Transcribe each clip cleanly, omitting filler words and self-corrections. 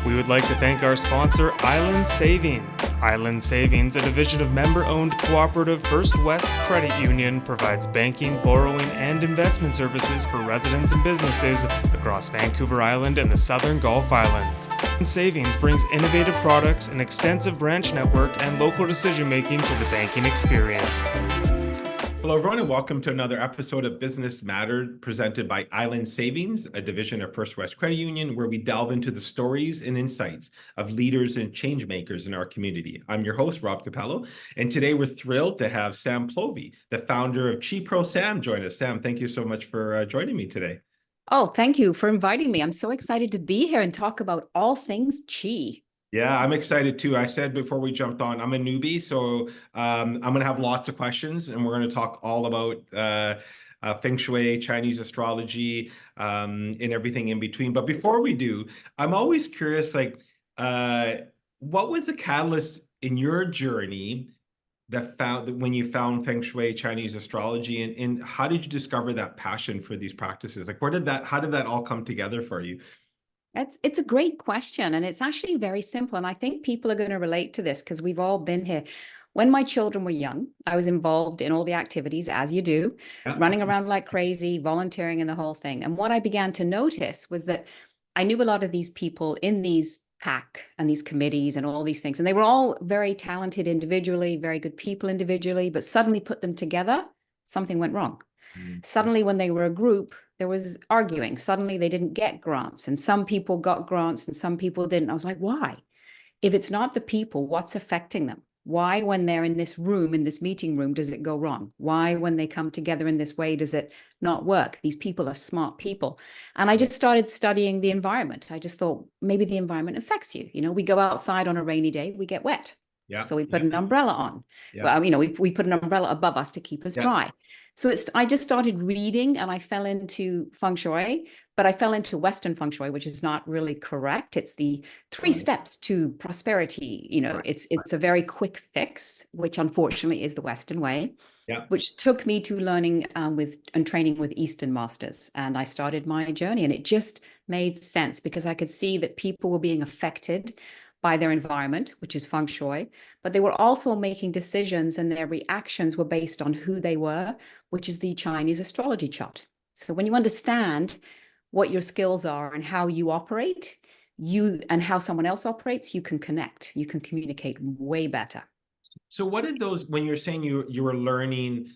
We would like to thank our sponsor, Island Savings. Island Savings, a division of member-owned cooperative First West Credit Union, provides banking, borrowing, and investment services for residents and businesses across Vancouver Island and the Southern Gulf Islands. Island Savings brings innovative products, an extensive branch network, and local decision-making to the banking experience. Hello, everyone, and welcome to another episode of Business Matter presented by Island Savings, a division of First West Credit Union, where we delve into the stories and insights of leaders and change makers in our community. I'm your host, Rob Capello, and today we're thrilled to have Sam Plovie, the founder of Qipro, Sam, join us. Sam, thank you so much for joining me today. Oh, thank you for inviting me. I'm so excited to be here and talk about all things Qi. Yeah, I'm excited too. I said before we jumped on, I'm a newbie, so I'm going to have lots of questions, and we're going to talk all about Feng Shui, Chinese astrology, and everything in between. But before we do, I'm always curious, what was the catalyst in your journey that when you found Feng Shui, Chinese astrology, and how did you discover that passion for these practices? How did that all come together for you? It's a great question, and it's actually very simple. And I think people are going to relate to this because we've all been here. When my children were young, I was involved in all the activities, as you do, running around like crazy, volunteering in the whole thing. And what I began to notice was that I knew a lot of these people in these PAC and these committees and all these things. And they were all very talented individually, very good people individually, but suddenly put them together, something went wrong. Suddenly, when they were a group, there was arguing. Suddenly, they didn't get grants, and some people got grants and some people didn't. I was like, why? If it's not the people, what's affecting them? Why, when they're in this room, in this meeting room, does it go wrong? Why, when they come together in this way, does it not work? These people are smart people. And I just started studying the environment. I just thought maybe the environment affects you. You know, we go outside on a rainy day, we get wet. Yeah. So we put an umbrella on. Yeah. Well, you know, we put an umbrella above us to keep us dry. So I just started reading, and I fell into Feng Shui, but I fell into Western Feng Shui, which is not really correct. It's the 3 steps to prosperity. You know, it's a very quick fix, which unfortunately is the Western way. Yeah. Which took me to learning and training with Eastern masters. And I started my journey, and it just made sense because I could see that people were being affected by their environment, which is Feng Shui, but they were also making decisions, and their reactions were based on who they were, which is the Chinese astrology chart. So when you understand what your skills are and how you operate, and how someone else operates, you can connect, you can communicate way better. So what did those, when you're saying you were learning,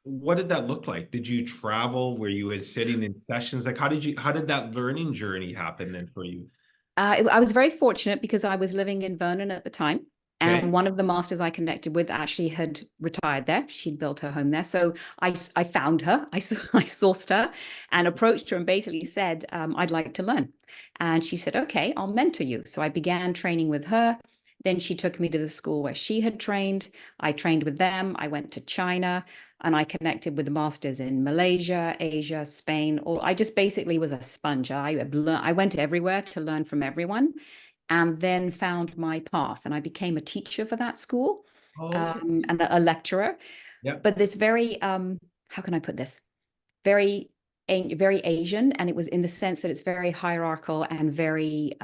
what did that look like? Did you travel? Were you sitting in sessions? Like, how did that learning journey happen then for you? I was very fortunate because I was living in Vernon at the time. And one of the masters I connected with actually had retired there. She'd built her home there. So I found her, I sourced her and approached her and basically said, I'd like to learn. And she said, okay, I'll mentor you. So I began training with her. Then she took me to the school where she had trained. I trained with them. I went to China, and I connected with the masters in Malaysia, Asia, Spain. I just basically was a sponge. I went everywhere to learn from everyone, and then found my path. And I became a teacher for that school, and a lecturer. Yeah. But this very, how can I put this? Very Asian. And it was in the sense that it's very hierarchical and very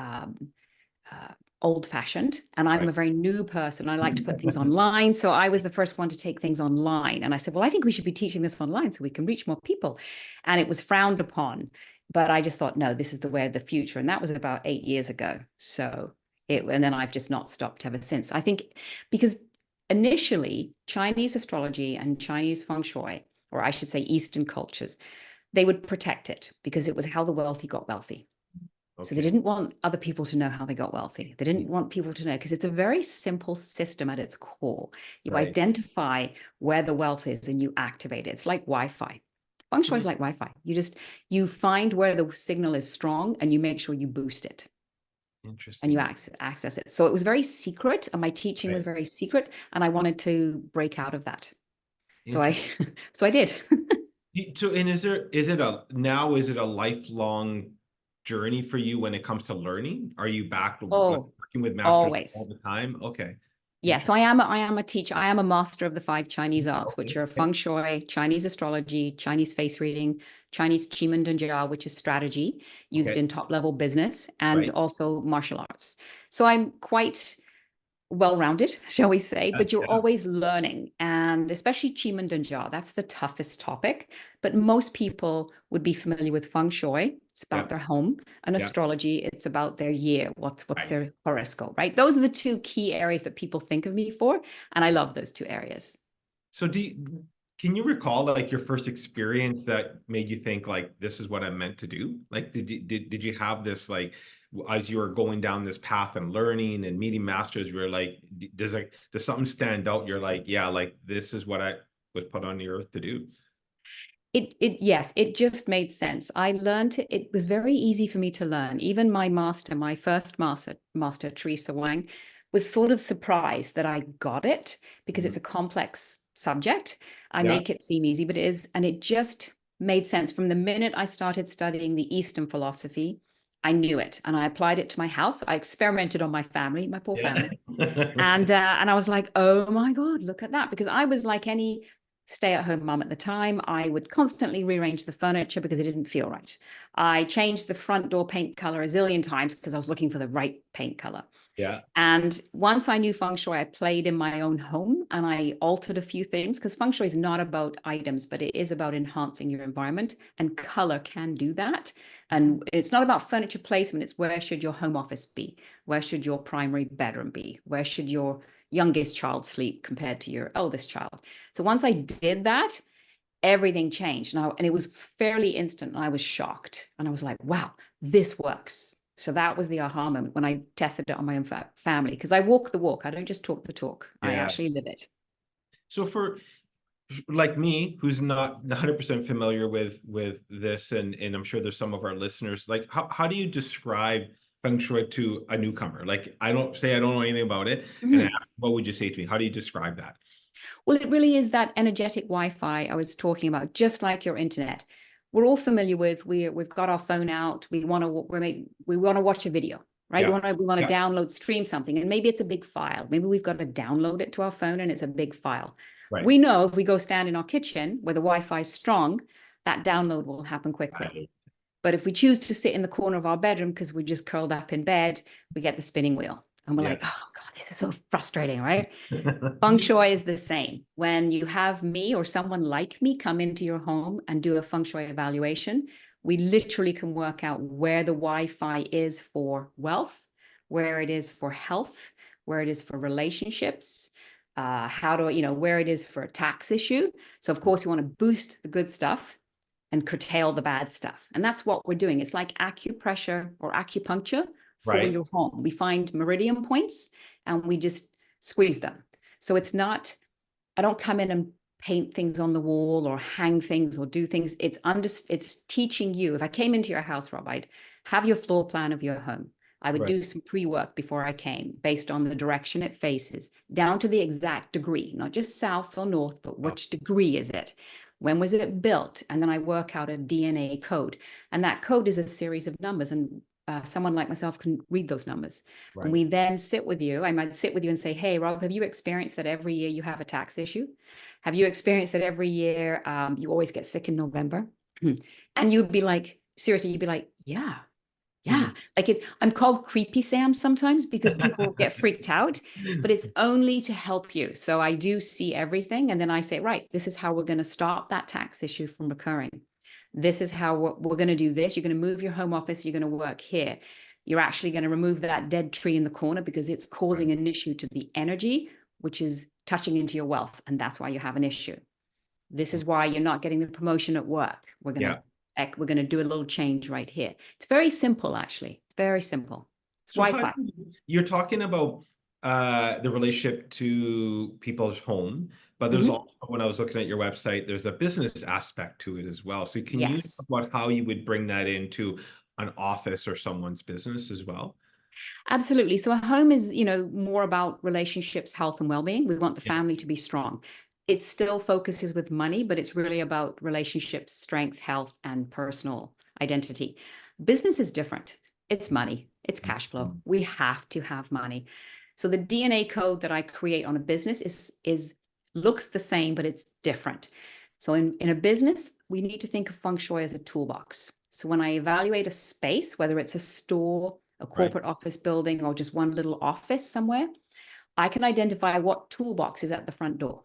old-fashioned, and I'm a very new person. I like to put things online, so I was the first one to take things online. And I said, well, I think we should be teaching this online so we can reach more people. And it was frowned upon, but I just thought, no, this is the way of the future. And that was about 8 years ago. And then I've just not stopped ever since. I think because initially Chinese astrology and Chinese Feng Shui, or I should say Eastern cultures, they would protect it because it was how the wealthy got wealthy. So they didn't want other people to know how they got wealthy. They didn't want people to know, because it's a very simple system at its core. You identify where the wealth is and you activate it. It's like Wi-Fi. Feng Shui is like Wi-Fi. You find where the signal is strong and you make sure you boost it. Interesting. And you access it. So it was very secret, and my teaching was very secret, and I wanted to break out of that. So I did. So, and is it a lifelong journey for you when it comes to learning? Are you back working with masters all the time? Okay. Yeah, Okay. so I am a teacher. I am a master of the 5 Chinese arts, which are Okay. feng shui, Chinese astrology, Chinese face reading, Chinese qi and jia, which is strategy used Okay. in top level business, and Right. also martial arts. So I'm quite well-rounded, shall we say, Yeah. but you're Yeah. always learning. And especially Qi and Jia, that's the toughest topic. But most people would be familiar with feng shui. It's Yeah. about their home, and Yeah. astrology, it's about their year. What's Right. their horoscope, right? Those are the two key areas that people think of me for. And I love those two areas. So can you recall like your first experience that made you think like this is what I'm meant to do? Like did you have this like as you were going down this path and learning and meeting masters, you were like, does something stand out? You're like, yeah, like this is what I was put on the earth to do. Yes, it just made sense. I learned it was very easy for me to learn. Even my first master, Teresa Wang, was sort of surprised that I got it because Mhm. it's a complex subject. I Yeah. make it seem easy, but it is, and it just made sense from the minute I started studying the Eastern philosophy. I knew it, and I applied it to my house. I experimented on my family, my poor Yeah. family, and I was like, oh my God, look at that. Because I was like any stay-at-home mom at the time. I would constantly rearrange the furniture because it didn't feel right. I changed the front door paint color a zillion times because I was looking for the right paint color. Yeah. And once I knew feng shui, I played in my own home and I altered a few things because feng shui is not about items, but it is about enhancing your environment, and color can do that. And it's not about furniture placement. It's where should your home office be? Where should your primary bedroom be? Where should your youngest child sleep compared to your eldest child? So once I did that, everything changed. And it was fairly instant. And I was shocked. And I was like, wow, this works. So that was the aha moment when I tested it on my own family, because I walk the walk. I don't just talk the talk. I Yeah. actually live it. So for like me, who's not 100% familiar with this, and I'm sure there's some of our listeners, like how do you describe feng shui to a newcomer? Like I don't know anything about it, and Mhm. ask, what would you say to me? How do you describe that? Well, it really is that energetic Wi-Fi I was talking about, just like your internet. We're all familiar with. We've got our phone out. We want to watch a video, right? Yeah. We want to Yeah. download, stream something, and maybe it's a big file. Maybe we've got to download it to our phone, and it's a big file. Right. We know if we go stand in our kitchen where the Wi-Fi is strong, that download will happen quickly. Right. But if we choose to sit in the corner of our bedroom because we're just curled up in bed, we get the spinning wheel, and we're Yeah. like, oh God, this is so frustrating, right? Feng shui is the same. When you have me or someone like me come into your home and do a feng shui evaluation, we literally can work out where the Wi-Fi is for wealth, where it is for health, where it is for relationships, where it is for a tax issue. So of course, you want to boost the good stuff and curtail the bad stuff. And that's what we're doing. It's like acupressure or acupuncture for Right. your home. We find meridian points and we just squeeze them. So it's not, I don't come in and paint things on the wall or hang things or do things. It's teaching you. If I came into your house, Rob, I'd have your floor plan of your home. I would Right. do some pre-work before I came based on the direction it faces, down to the exact degree, not just south or north, but Oh, which degree is it? When was it built? And then I work out a DNA code. And that code is a series of numbers. And someone like myself can read those numbers. And right. we then sit with you. I might sit with you and say, hey, Rob, have you experienced that every year you have a tax issue? Have you experienced that every year you always get sick in November? And you'd be like, seriously, you'd be like, yeah. Yeah, I'm called Creepy Sam sometimes because people get freaked out, but it's only to help you. So I do see everything. And then I say, right, this is how we're going to stop that tax issue from recurring. This is how we're going to do this. You're going to move your home office. You're going to work here. You're actually going to remove that dead tree in the corner because it's causing an issue to the energy, which is touching into your wealth. And that's why you have an issue. This is why you're not getting the promotion at work. We're Yeah. going to do a little change right here. It's very simple, actually. Very simple. It's So Wi-Fi. you're talking about the relationship to people's home, but there's also, when I was looking at your website, there's a business aspect to it as well. So can you Yes. talk about how you would bring that into an office or someone's business as well? Absolutely. So a home is, more about relationships, health, and well-being. We want the Yeah. family to be strong. It still focuses with money, but it's really about relationships, strength, health, and personal identity. Business is different. It's money. It's cash flow. Mhm. We have to have money. So the DNA code that I create on a business is looks the same, but it's different. So in a business, we need to think of feng shui as a toolbox. So when I evaluate a space, whether it's a store, a corporate office building, or just one little office somewhere, I can identify what toolbox is at the front door.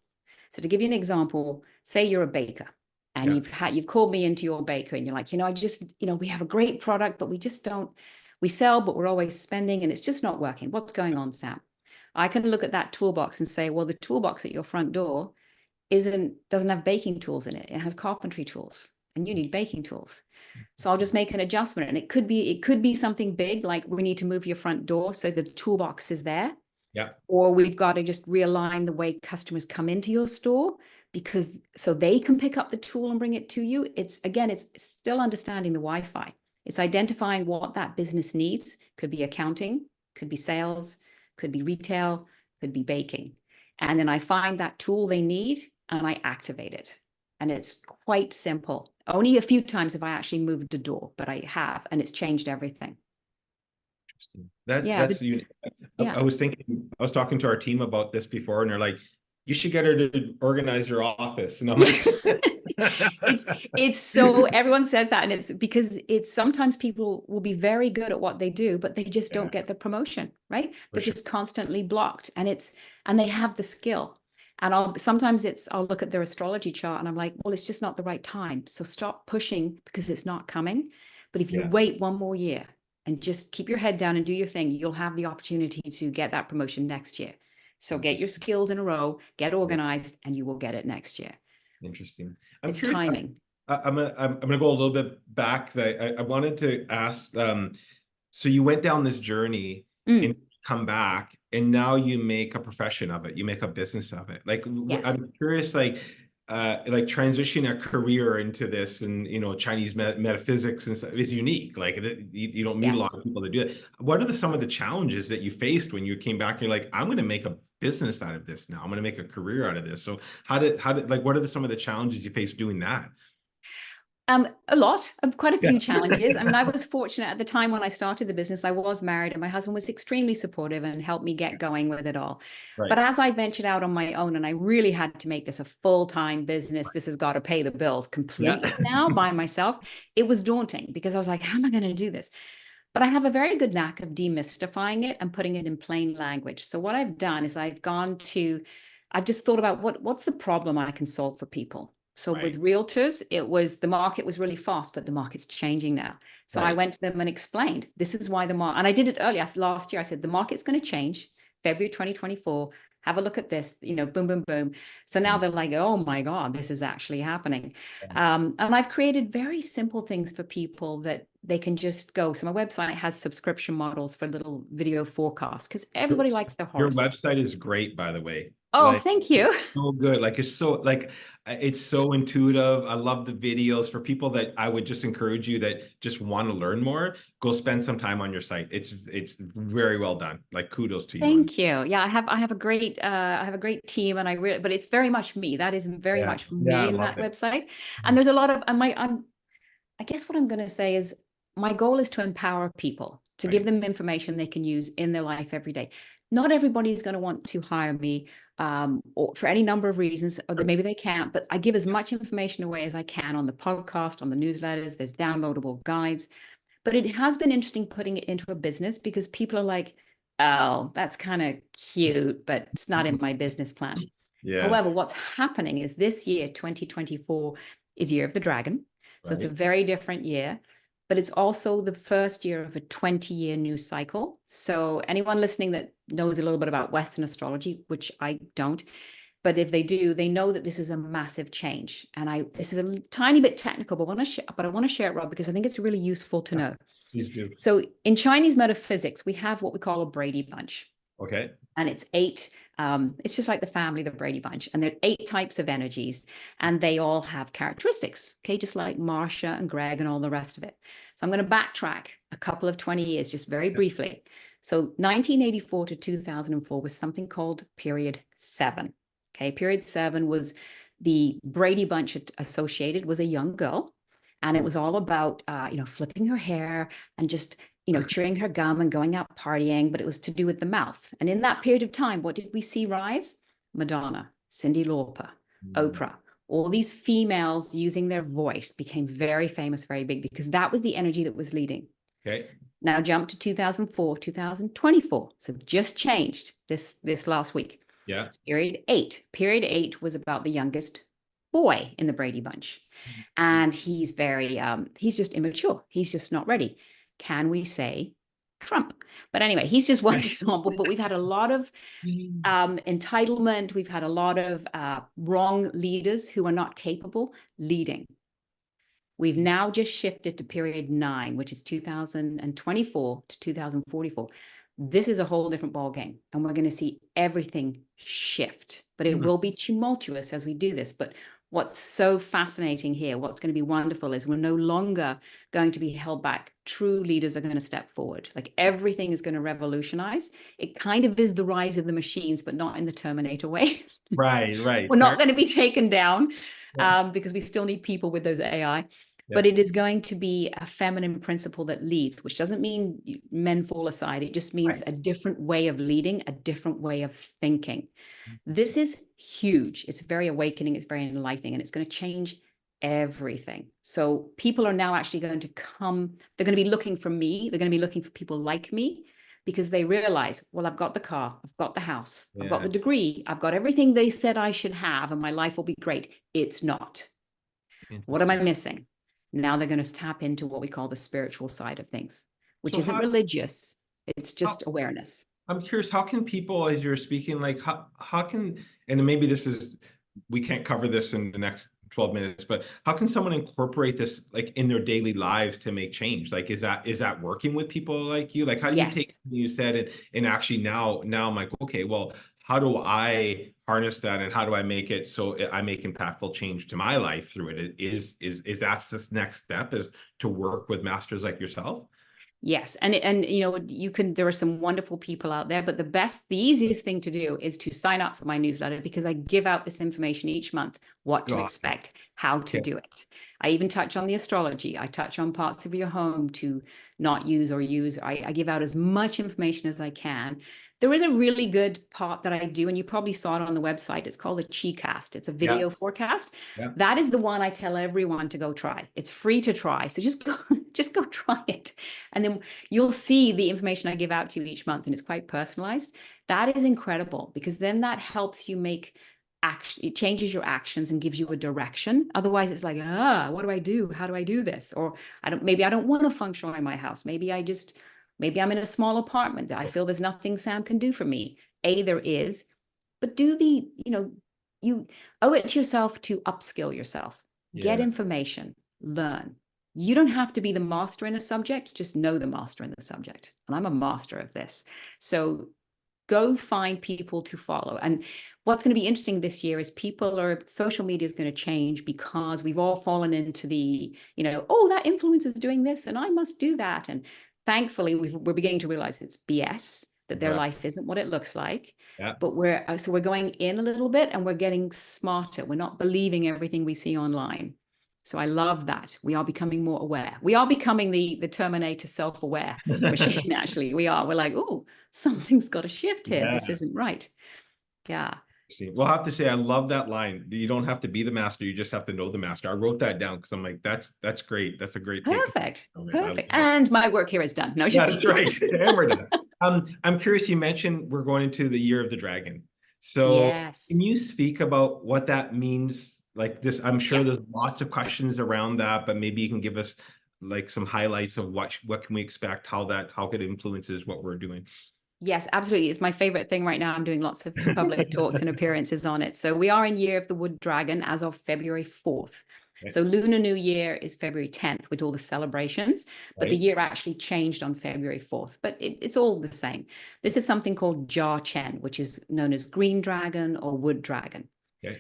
So to give you an example, say you're a baker and you've called me into your bakery and you're like, I just, we have a great product, but we sell, but we're always spending and it's just not working. What's going on, Sam? I can look at that toolbox and say, well, the toolbox at your front door doesn't have baking tools in it. It has carpentry tools and you need baking tools. So I'll just make an adjustment. And it could be something big, like we need to move your front door so the toolbox is there. Yeah. Or we've got to just realign the way customers come into your store so they can pick up the tool and bring it to you. It's still understanding the Wi-Fi. It's identifying what that business needs. Could be accounting, could be sales, could be retail, could be baking. And then I find that tool they need and I activate it. And it's quite simple. Only a few times have I actually moved the door, but I have, and it's changed everything. Interesting. That's unique. I was talking to our team about this before, and they're like, you should get her to organize your office. And I'm like, it's so everyone says that, and it's because sometimes people will be very good at what they do, but they just don't get the promotion, right? They're just constantly blocked, and they have the skill. And I'll look at their astrology chart and I'm like, well, it's just not the right time. So stop pushing because it's not coming. But if you wait one more year and just keep your head down and do your thing, you'll have the opportunity to get that promotion next year. So get your skills in a row, get organized, and you will get it next year. Interesting. It's timing. I'm gonna go a little bit back. I wanted to ask. So you went down this journey and come back, and now you make a profession of it. You make a business of it. Like, I'm curious, like transitioning a career into this, and Chinese metaphysics and stuff is unique. Like you don't meet a lot of people that do that. What are some of the challenges that you faced when you came back and you're like, I'm going to make a business out of this now. I'm going to make a career out of this. So what are some of the challenges you faced doing that? A lot of quite a few challenges. I mean, I was fortunate at the time when I started the business. I was married and my husband was extremely supportive and helped me get going with it all. Right. But as I ventured out on my own and I really had to make this a full-time business, this has got to pay the bills completely now by myself. It was daunting because I was like, how am I going to do this? But I have a very good knack of demystifying it and putting it in plain language. So what I've done is I've just thought about what's the problem I can solve for people. So with realtors, the market was really fast, but the market's changing now. So I went to them and explained, this is why and I did it earlier last year. I said, the market's going to change February 2024. Have a look at this, boom, boom, boom. So now they're like, oh my God, this is actually happening. And I've created very simple things for people that they can just go. So my website has subscription models for little video forecasts because everybody likes their horoscope. Your website is great, by the way. Oh, thank you. So good. It's so intuitive. I love the videos. For people that I would just encourage you that just want to learn more, go spend some time on your site. It's very well done. Like, kudos to you. Thank you. Yeah, I have a great team, and but it's very much me. That is very much me in that website. And there's a lot of I guess what I'm going to say is my goal is to empower people, to give them information they can use in their life every day. Not everybody is going to want to hire me or for any number of reasons, or maybe they can't, but I give as much information away as I can on the podcast, on the newsletters. There's downloadable guides. But it has been interesting putting it into a business because people are like, oh, that's kind of cute, but it's not in my business plan. Yeah. However, what's happening is this year, 2024, is Year of the Dragon. So it's a very different year, but it's also the first year of a 20-year news cycle. So anyone listening that knows a little bit about Western astrology, which I don't, but if they do, they know that this is a massive change. And this is a tiny bit technical, but I want to share it, Rob, because I think it's really useful to know. Please do. So in Chinese metaphysics, we have what we call a Brady Bunch. Okay. And it's 8. It's just like the family, the Brady Bunch. And there are 8 types of energies, and they all have characteristics, okay, just like Marsha and Greg and all the rest of it. So I'm going to backtrack a couple of 20 years, just very briefly. So 1984 to 2004 was something called Period 7. Okay, Period 7 was the Brady Bunch associated was a young girl. And it was all about, flipping her hair and just chewing her gum and going out partying, but it was to do with the mouth. And in that period of time, what did we see rise? Madonna, Cyndi Lauper, Oprah, all these females using their voice became very famous, very big, because that was the energy that was leading. Okay. Now jump to 2004, 2024. So just changed this last week. Yeah. It's period 8. Period 8 was about the youngest boy in the Brady Bunch. And he's he's just immature. He's just not ready. Can we say Trump? But anyway, he's just one example, but we've had a lot of entitlement. We've had a lot of wrong leaders who are not capable leading. We've now just shifted to period 9, which is 2024 to 2044. This is a whole different ballgame, and we're going to see everything shift, but it will be tumultuous as we do this. But what's so fascinating here, what's going to be wonderful, is we're no longer going to be held back. True leaders are going to step forward. Like, everything is going to revolutionize. It kind of is the rise of the machines, but not in the Terminator way. Right. We're not going to be taken down because we still need people with those AI. But it is going to be a feminine principle that leads, which doesn't mean men fall aside. It just means a different way of leading, a different way of thinking. This is huge. It's very awakening. It's very enlightening, and it's going to change everything. So people are now actually going to come. They're going to be looking for me. They're going to be looking for people like me, because they realize, well, I've got the car, I've got the house, I've got the degree, I've got everything they said I should have, and my life will be great. It's not. What am I missing? Now they're going to tap into what we call the spiritual side of things, which isn't religious. It's just awareness. I'm curious, how can people, as you're speaking, like how can, and maybe this is, we can't cover this in the next 12 minutes, but how can someone incorporate this like in their daily lives to make change? Like, is that working with people like you? Like, how do you take what you said and actually now I'm like, okay, well, how do I harness that, and how do I make it so I make impactful change to my life through it? Is that's this next step, is to work with masters like yourself? Yes. And there are some wonderful people out there, but the easiest thing to do is to sign up for my newsletter, because I give out this information each month, what to expect, how to do it. I even touch on the astrology. I touch on parts of your home to not use or use. I give out as much information as I can. There is a really good part that I do, and you probably saw it on the website. It's called a Qicast. It's a video forecast. That is the one I tell everyone to go try. It's free to try. So just go try it. And then you'll see the information I give out to you each month, and it's quite personalized. That is incredible, because then that helps you make action. It changes your actions and gives you a direction. Otherwise, it's like, what do I do? How do I do this? Or maybe I don't want to feng shui in my house. Maybe I'm in a small apartment. I feel there's nothing Sam can do for me. There is, but you owe it to yourself to upskill yourself, get information, learn. You don't have to be the master in a subject, just know the master in the subject. And I'm a master of this. So go find people to follow. And what's going to be interesting this year is social media is going to change, because we've all fallen into the, that influencer is doing this and I must do that. And thankfully, we're beginning to realize it's BS, that their life isn't what it looks like. But we're going in a little bit, and we're getting smarter. We're not believing everything we see online. So I love that. We are becoming more aware. We are becoming the Terminator self-aware machine, actually. We are. We're like, oh, something's got to shift here. This isn't right. Yeah. We'll have to say, I love that line. You don't have to be the master, you just have to know the master. I wrote that down because I'm like, that's great. That's a great Perfect. Perfect. And my work here is done. No, just that's great. And we're done. I'm curious, you mentioned we're going into the year of the dragon. So can you speak about what that means? Like this, I'm sure there's lots of questions around that, but maybe you can give us like some highlights of what can we expect, how it influences what we're doing. Yes, absolutely. It's my favorite thing right now. I'm doing lots of public talks and appearances on it. So we are in Year of the Wood Dragon as of February 4th. So Lunar New Year is February 10th with all the celebrations, but the year actually changed on February 4th, but it's all the same. This is something called Jia Chen, which is known as Green Dragon or Wood Dragon.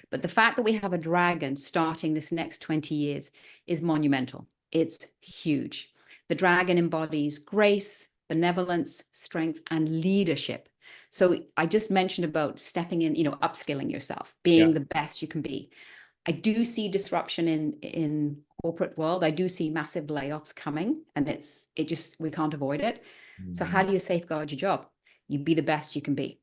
But the fact that we have a dragon starting this next 20 years is monumental. It's huge. The dragon embodies grace, benevolence, strength, and leadership. So I just mentioned about stepping in, upskilling yourself, being the best you can be. I do see disruption in corporate world. I do see massive layoffs coming, and we can't avoid it. So how do you safeguard your job? You be the best you can be.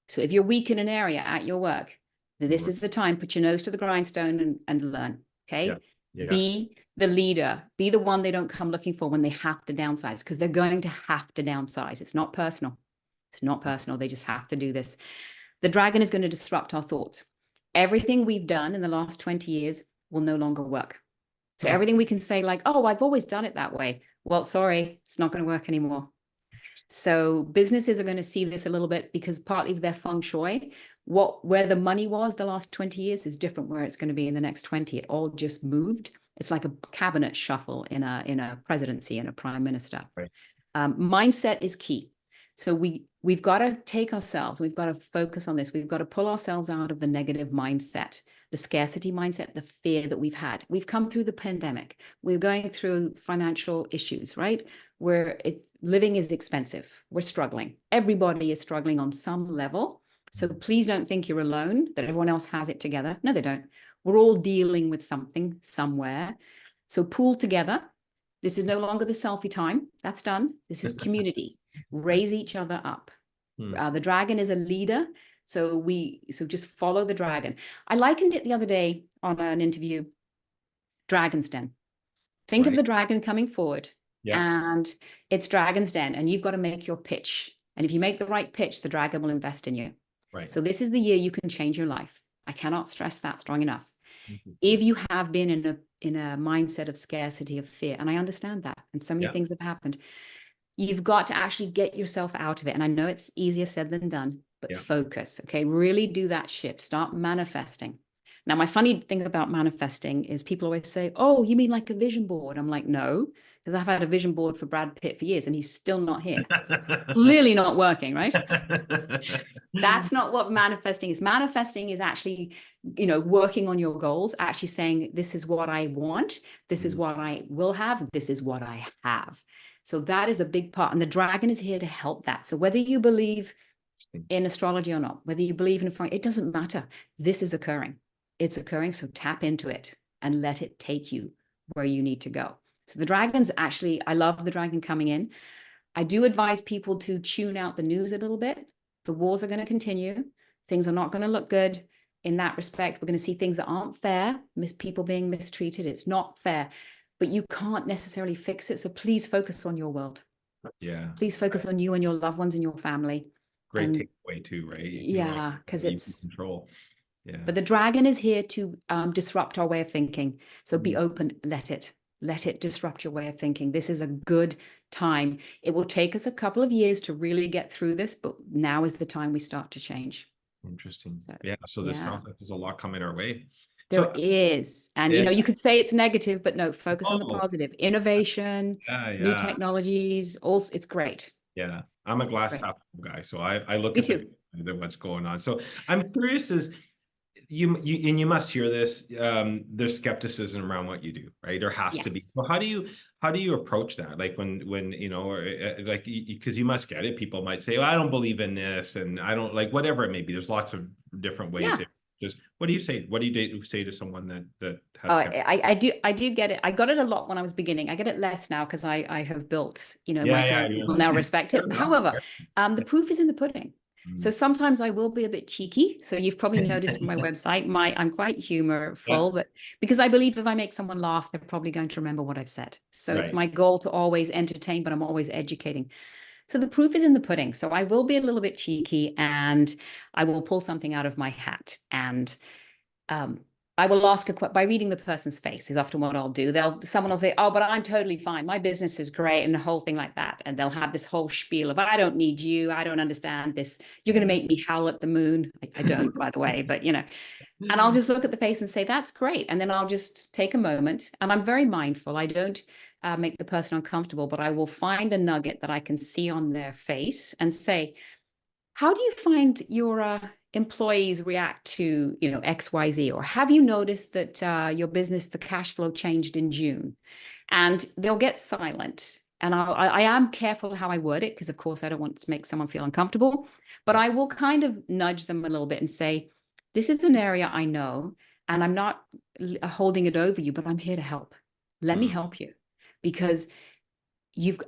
So if you're weak in an area at your work, this is the time, put your nose to the grindstone and learn, okay? Yeah. Yeah. Be the leader, be the one they don't come looking for when they have to downsize, because they're going to have to downsize. It's not personal. It's not personal. They just have to do this. The dragon is going to disrupt our thoughts. Everything we've done in the last 20 years will no longer work. So everything we can say like, oh, I've always done it that way. Well, sorry, it's not going to work anymore. So businesses are going to see this a little bit because partly of their feng shui, where the money was the last 20 years is different where it's going to be in the next 20. It all just moved. It's like a cabinet shuffle in a presidency and a prime minister. Right. Mindset is key. So we've got to take ourselves, we've got to focus on this. We've got to pull ourselves out of the negative mindset, the scarcity mindset, the fear that we've had. We've come through the pandemic. We're going through financial issues, right? Where living is expensive. We're struggling. Everybody is struggling on some level. So please don't think you're alone, that everyone else has it together. No, they don't. We're all dealing with something somewhere. So pool together. This is no longer the selfie time. That's done. This is community. Raise each other up. The dragon is a leader. So just follow the dragon. I likened it the other day on an interview, Dragon's Den. Think of the dragon coming forward, and it's Dragon's Den, and you've got to make your pitch. And if you make the right pitch, the dragon will invest in you. Right. So this is the year you can change your life. I cannot stress that strong enough. If you have been in a mindset of scarcity, of fear, and I understand that, and so many things have happened, you've got to actually get yourself out of it. And I know it's easier said than done, but focus, okay? Really do that shift. Start manifesting. Now, my funny thing about manifesting is people always say, oh, you mean like a vision board? I'm like, no, because I've had a vision board for Brad Pitt for years and he's still not here. It's clearly not working, right? That's not what manifesting is. Manifesting is actually, working on your goals, actually saying, this is what I want. This is what I will have. This is what I have. So that is a big part. And the dragon is here to help that. So whether you believe in astrology or not, whether you believe in it doesn't matter. This is occurring. It's occurring. So tap into it and let it take you where you need to go. So the dragons actually, I love the dragon coming in. I do advise people to tune out the news a little bit. The wars are going to continue. Things are not going to look good in that respect. We're going to see things that aren't fair, people being mistreated. It's not fair, but you can't necessarily fix it. So please focus on your world. Yeah. Please focus on you and your loved ones and your family. Great takeaway too, right? Yeah, because it's control. Yeah. But the dragon is here to disrupt our way of thinking. So be open, let it disrupt your way of thinking. This is a good time. It will take us a couple of years to really get through this, but now is the time we start to change. Interesting. So this sounds like there's a lot coming our way. There is. And, you could say it's negative, but no, focus on the positive. Innovation, new technologies, also, it's great. Yeah. I'm a glass half full guy. So I look at what's going on. So I'm curious you must hear this, there's skepticism around what you do, right? There has to be. So how do you approach that? Like when like, because you must get it. People might say, well, I don't believe in this, and I don't, like, whatever it may be. There's lots of different ways. Just what do you say? What do you say to someone that has? I do get it. I got it a lot when I was beginning. I get it less now because I have built, people now respect it. However, the proof is in the pudding. So sometimes I will be a bit cheeky. So you've probably noticed from my website, I'm quite humorful, but because I believe if I make someone laugh, they're probably going to remember what I've said. So it's my goal to always entertain, but I'm always educating. So the proof is in the pudding. So I will be a little bit cheeky and I will pull something out of my hat, and I will ask by reading the person's face is often what I'll do. Someone will say, oh, but I'm totally fine. My business is great, and the whole thing like that. And they'll have this whole spiel of, I don't need you. I don't understand this. You're going to make me howl at the moon. I don't, by the way, but and I'll just look at the face and say, that's great. And then I'll just take a moment, and I'm very mindful. I don't make the person uncomfortable, but I will find a nugget that I can see on their face and say, how do you find your employees react to, XYZ? Or have you noticed that your business, the cash flow changed in June? And they'll get silent. And I am careful how I word it, because of course I don't want to make someone feel uncomfortable, but I will kind of nudge them a little bit and say, this is an area I know. And I'm not holding it over you, but I'm here to help. Let me help you, because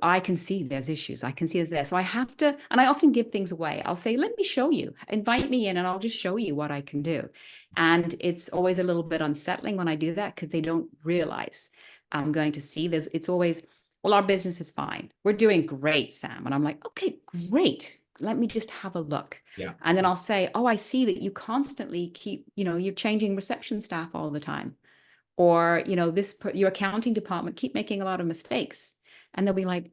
I can see there's issues. I can see it's there. So I have to, and I often give things away. I'll say, let me show you, invite me in and I'll just show you what I can do. And it's always a little bit unsettling when I do that, because they don't realize I'm going to see this. It's always, well, our business is fine. We're doing great, Sam. And I'm like, okay, great. Let me just have a look. Yeah. And then I'll say, oh, I see that you constantly keep, you're changing reception staff all the time. Or, your accounting department keep making a lot of mistakes. And they'll be like,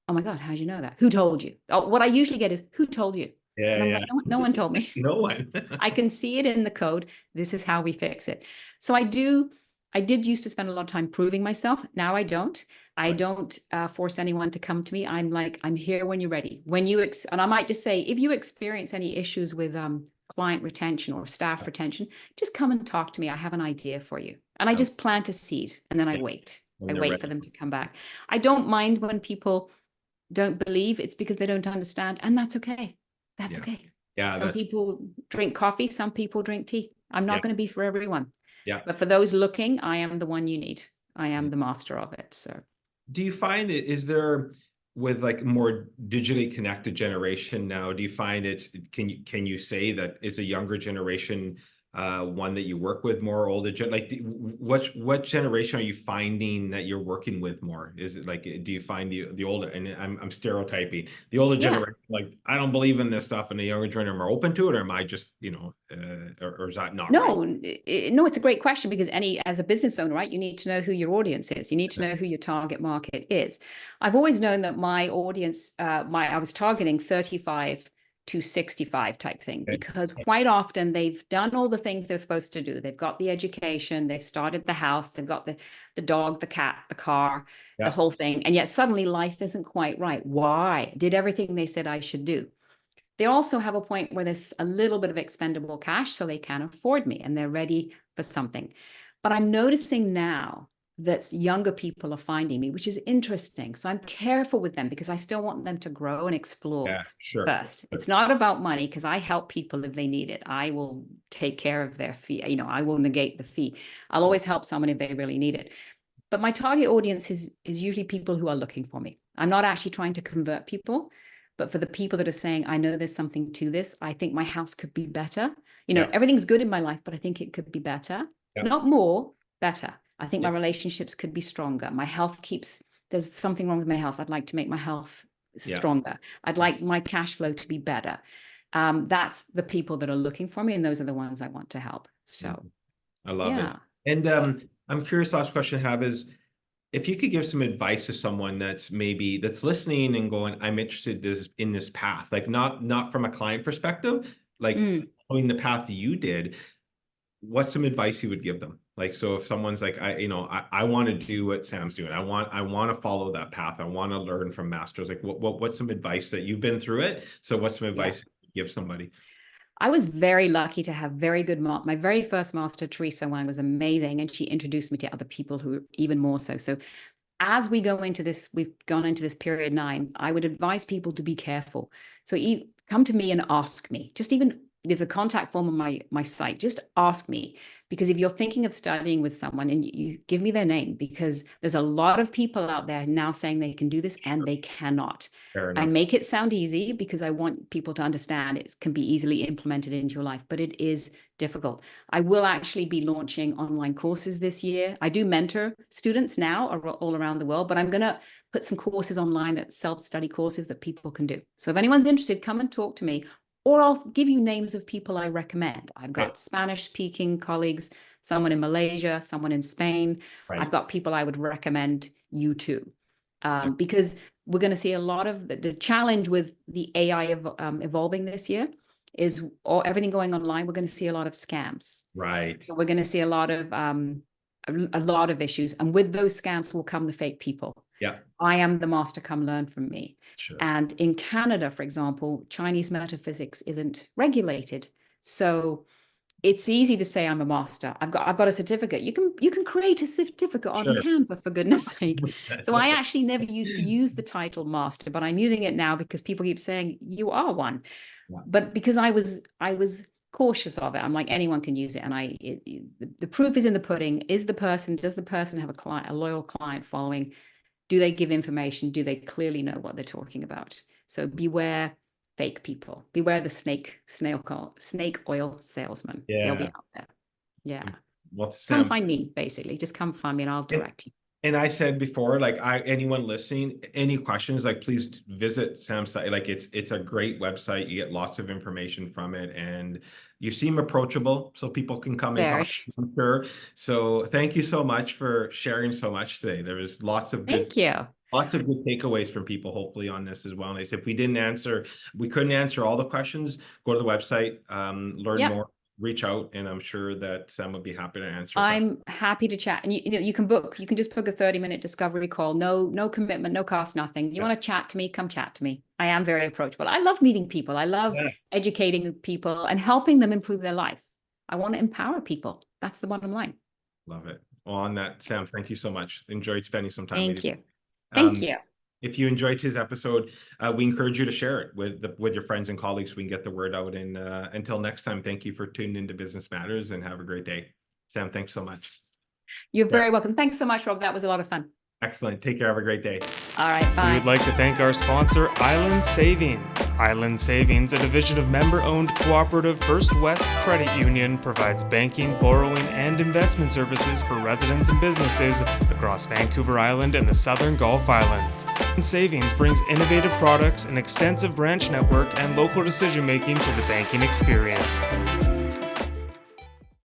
oh my God, how'd you know that? Who told you? Oh, what I usually get is, who told you? Yeah, and I'm yeah. like, no one told me. No one. I can see it in the code. This is how we fix it. So I did used to spend a lot of time proving myself. Now I don't. I don't force anyone to come to me. I'm like, I'm here when you're ready. And I might just say, if you experience any issues with client retention or staff retention, just come and talk to me. I have an idea for you. And I just plant a seed, and then I wait. I wait for them to come back. I don't mind when people don't believe. It's because they don't understand, and that's okay. That's okay. Yeah. Some people drink coffee, some people drink tea. I'm not going to be for everyone. Yeah. But for those looking, I am the one you need. I am the master of it. So do you find it, is there, with like more digitally connected generation now, do you find it, can you say that is a younger generation one that you work with more, older what generation are you finding that you're working with more? Is it like, do you find the older, and I'm stereotyping, the older generation, like, I don't believe in this stuff, and the younger generation are open to it, or am I just, or is that not no, right? no, it's a great question, because as a business owner, right, you need to know who your audience is. You need to know who your target market is. I've always known that my audience, I was targeting 35 to 65 type thing, because quite often they've done all the things they're supposed to do. They've got the education, they've started the house, they've got the dog, the cat, the car, the whole thing. And yet suddenly life isn't quite right. Why? Did everything they said I should do. They also have a point where there's a little bit of expendable cash, so they can afford me and they're ready for something. But I'm noticing now that younger people are finding me, which is interesting. So I'm careful with them, because I still want them to grow and explore first. It's not about money, because I help people if they need it. I will take care of their fee. I will negate the fee. I'll always help someone if they really need it. But my target audience is usually people who are looking for me. I'm not actually trying to convert people, but for the people that are saying, I know there's something to this. I think my house could be better. Everything's good in my life, but I think it could be better. Not more, better. I think my relationships could be stronger. My health there's something wrong with my health. I'd like to make my health stronger. I'd like my cash flow to be better. That's the people that are looking for me, and those are the ones I want to help. So I love it. And I'm curious, last question I have is, if you could give some advice to someone that's listening and going, I'm interested in this path, like not from a client perspective, like following the path you did, what's some advice you would give them? Like, so if someone's like, I want to do what Sam's doing, I want to follow that path, I want to learn from masters, like what's some advice that you've been through it? So what's some advice you give somebody? I was very lucky to have very good my very first master, Teresa Wang, was amazing. And she introduced me to other people who were even more so. So as we go into this, we've gone into this period 9, I would advise people to be careful. So come to me and ask me, just even there's a contact form on my site, just ask me. Because if you're thinking of studying with someone, and you give me their name, because there's a lot of people out there now saying they can do this and they cannot. I make it sound easy because I want people to understand it can be easily implemented into your life, but it is difficult. I will actually be launching online courses this year. I do mentor students now all around the world, but I'm going to put some courses online, that self-study courses that people can do. So if anyone's interested, come and talk to me. Or I'll give you names of people I recommend. I've got Spanish-speaking colleagues, someone in Malaysia, someone in Spain. I've got people I would recommend you to. Because we're going to see a lot of the challenge with the AI evolving this year is everything going online. We're going to see a lot of scams. So we're going to see a lot of issues. And with those scams will come the fake people. I am the master, come learn from me. And in Canada, for example, Chinese metaphysics isn't regulated. So it's easy to say I'm a master. I've got a certificate. You can create a certificate on Canva, for goodness sake. So I actually never used to use the title master, but I'm using it now because people keep saying you are one. But because I was cautious of it. I'm like, anyone can use it. And the proof is in the pudding. Does the person have a loyal client following? Do they give information? Do they clearly know what they're talking about? So beware fake people. Beware the snake oil salesman. They'll be out there. Yeah. Well, Come Sam, find me, basically. Just come find me and I'll direct you. and I said before, like anyone listening, any questions, like please visit Sam's site. Like it's a great website. You get lots of information from it, and you seem approachable, so people can come and talk to you, I'm sure. So thank you so much for sharing so much today. There was lots of good. Thank you. Lots of good takeaways from people, hopefully, on this as well. And if we couldn't answer all the questions, go to the website, learn more, reach out, and I'm sure that Sam would be happy to answer. I'm happy to chat. And you can just book a 30-minute discovery call. No commitment, no cost, nothing. You want to chat to me, come chat to me. I am very approachable. I love meeting people. I love educating people and helping them improve their life. I want to empower people. That's the bottom line. Love it. Well, on that, Sam, thank you so much. Enjoyed spending some time Thank with you. you. Thank you. If you enjoyed his episode, we encourage you to share it with your friends and colleagues so we can get the word out. And until next time, thank you for tuning into Business Matters and have a great day. Sam, thanks so much. You're very welcome. Thanks so much, Rob. That was a lot of fun. Excellent. Take care. Have a great day. All right. Bye. We would like to thank our sponsor, Island Savings. Island Savings, a division of member-owned cooperative First West Credit Union, provides banking, borrowing, and investment services for residents and businesses across Vancouver Island and the Southern Gulf Islands. Island Savings brings innovative products, an extensive branch network, and local decision-making to the banking experience.